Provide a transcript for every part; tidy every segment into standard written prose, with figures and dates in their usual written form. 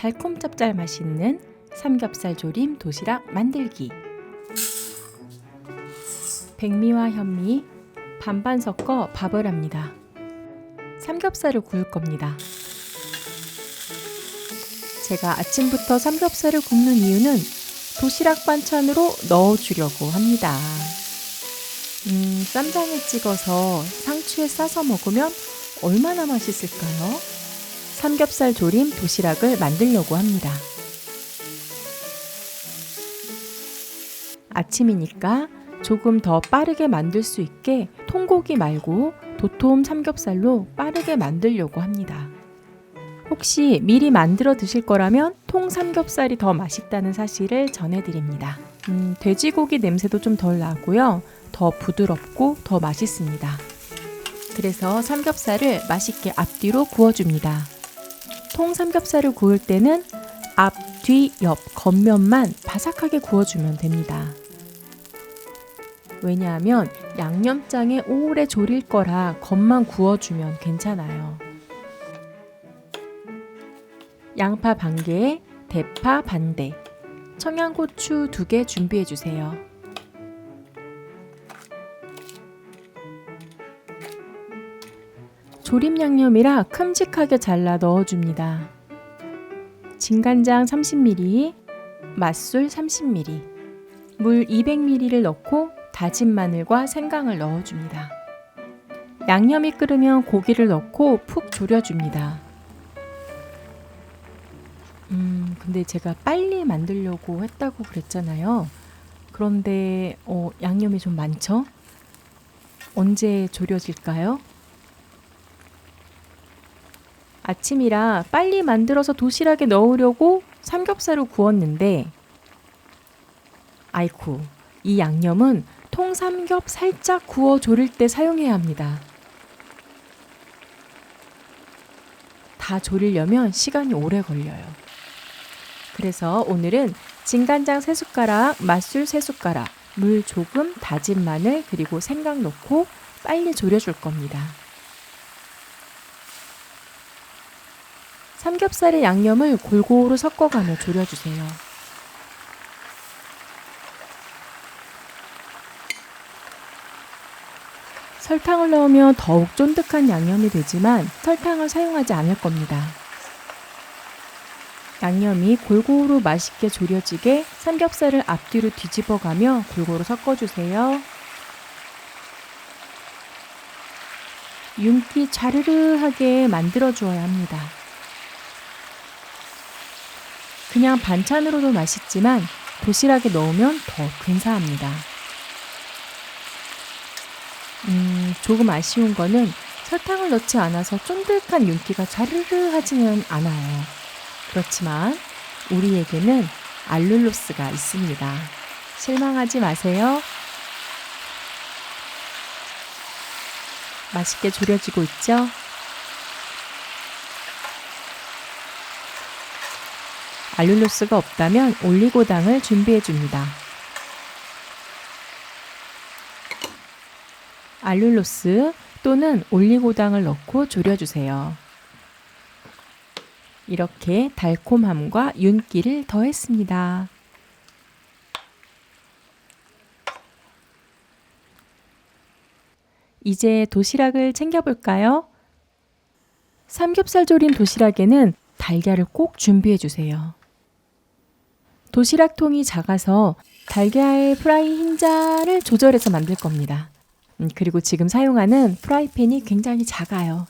달콤 짭짤 맛있는 삼겹살 조림 도시락 만들기. 백미와 현미 반반 섞어 밥을 합니다. 삼겹살을 구울 겁니다. 제가 아침부터 삼겹살을 굽는 이유는 도시락 반찬으로 넣어주려고 합니다. 쌈장에 찍어서 상추에 싸서 먹으면 얼마나 맛있을까요? 삼겹살 조림 도시락을 만들려고 합니다. 아침이니까 조금 더 빠르게 만들 수 있게 통고기 말고 도톰 삼겹살로 빠르게 만들려고 합니다. 혹시 미리 만들어 드실 거라면 통 삼겹살이 더 맛있다는 사실을 전해드립니다. 돼지고기 냄새도 좀 덜 나고요. 더 부드럽고 더 맛있습니다. 그래서 삼겹살을 맛있게 앞뒤로 구워줍니다. 통 삼겹살을 구울 때는 앞, 뒤, 옆, 겉면만 바삭하게 구워주면 됩니다. 왜냐하면 양념장에 오래 졸일 거라 겉만 구워주면 괜찮아요. 양파 반 개에 대파 반 대, 청양고추 2개 준비해주세요. 조림 양념이라 큼직하게 잘라 넣어줍니다. 진간장 30ml, 맛술 30ml, 물 200ml를 넣고 다진 마늘과 생강을 넣어줍니다. 양념이 끓으면 고기를 넣고 푹 졸여줍니다. 근데 제가 빨리 만들려고 했다고 그랬잖아요. 그런데 양념이 좀 많죠? 언제 졸여질까요? 아침이라 빨리 만들어서 도시락에 넣으려고 삼겹살을 구웠는데 아이쿠, 이 양념은 통삼겹 살짝 구워 졸일 때 사용해야 합니다. 다 졸이려면 시간이 오래 걸려요. 그래서 오늘은 진간장 3숟가락, 맛술 3숟가락, 물 조금, 다진 마늘, 그리고 생강 넣고 빨리 졸여줄 겁니다. 삼겹살의 양념을 골고루 섞어가며 졸여주세요. 설탕을 넣으면 더욱 쫀득한 양념이 되지만 설탕을 사용하지 않을 겁니다. 양념이 골고루 맛있게 졸여지게 삼겹살을 앞뒤로 뒤집어가며 골고루 섞어주세요. 윤기 자르르하게 만들어주어야 합니다. 그냥 반찬으로도 맛있지만 도시락에 넣으면 더 근사합니다. 조금 아쉬운 거는 설탕을 넣지 않아서 쫀득한 윤기가 자르르 하지는 않아요. 그렇지만 우리에게는 알룰로스가 있습니다. 실망하지 마세요. 맛있게 졸여지고 있죠? 알룰로스가 없다면 올리고당을 준비해 줍니다. 알룰로스 또는 올리고당을 넣고 졸여주세요. 이렇게 달콤함과 윤기를 더했습니다. 이제 도시락을 챙겨볼까요? 삼겹살 조림 도시락에는 달걀을 꼭 준비해 주세요. 도시락통이 작아서 달걀 프라이 흰자를 조절해서 만들 겁니다. 그리고 지금 사용하는 프라이팬이 굉장히 작아요.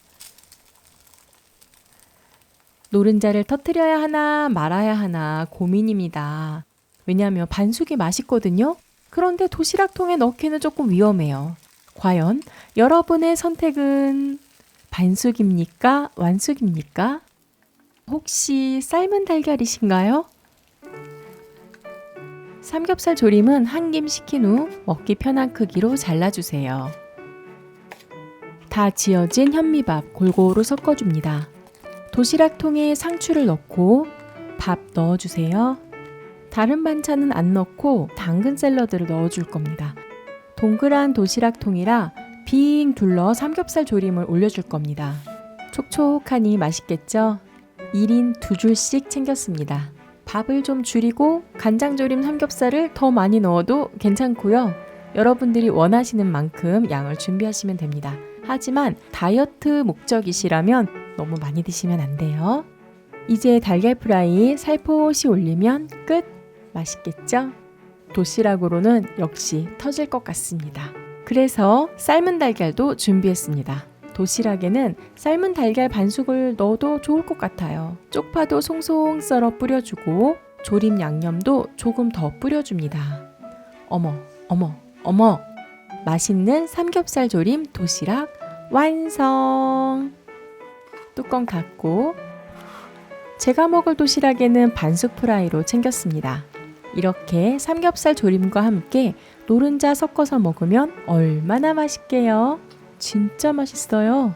노른자를 터뜨려야 하나 말아야 하나 고민입니다. 왜냐하면 반숙이 맛있거든요. 그런데 도시락통에 넣기는 조금 위험해요. 과연 여러분의 선택은 반숙입니까? 완숙입니까? 혹시 삶은 달걀이신가요? 삼겹살 조림은 한 김 식힌 후 먹기 편한 크기로 잘라주세요. 다 지어진 현미밥 골고루 섞어줍니다. 도시락통에 상추를 넣고 밥 넣어주세요. 다른 반찬은 안 넣고 당근 샐러드를 넣어줄 겁니다. 동그란 도시락통이라 빙 둘러 삼겹살 조림을 올려줄 겁니다. 촉촉하니 맛있겠죠? 1인 2줄씩 챙겼습니다. 밥을 좀 줄이고 간장조림 삼겹살을 더 많이 넣어도 괜찮고요. 여러분들이 원하시는 만큼 양을 준비하시면 됩니다. 하지만 다이어트 목적이시라면 너무 많이 드시면 안 돼요. 이제 달걀 프라이 살포시 올리면 끝! 맛있겠죠? 도시락으로는 역시 터질 것 같습니다. 그래서 삶은 달걀도 준비했습니다. 도시락에는 삶은 달걀 반숙을 넣어도 좋을 것 같아요. 쪽파도 송송 썰어 뿌려주고 조림 양념도 조금 더 뿌려줍니다. 어머, 어머, 어머! 맛있는 삼겹살 조림 도시락 완성! 뚜껑 닫고 제가 먹을 도시락에는 반숙 프라이로 챙겼습니다. 이렇게 삼겹살 조림과 함께 노른자 섞어서 먹으면 얼마나 맛있게요. 진짜 맛있어요.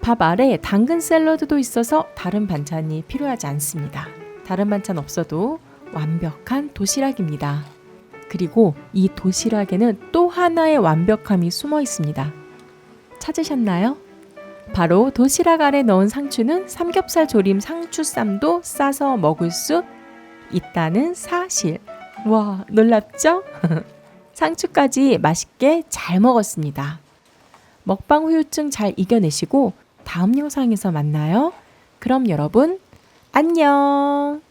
밥 아래 당근 샐러드도 있어서 다른 반찬이 필요하지 않습니다. 다른 반찬 없어도 완벽한 도시락입니다. 그리고 이 도시락에는 또 하나의 완벽함이 숨어 있습니다. 찾으셨나요? 바로 도시락 아래 넣은 상추는 삼겹살 조림 상추쌈도 싸서 먹을 수 있다는 사실. 와, 놀랍죠? 상추까지 맛있게 잘 먹었습니다. 먹방 후유증 잘 이겨내시고 다음 영상에서 만나요. 그럼 여러분, 안녕!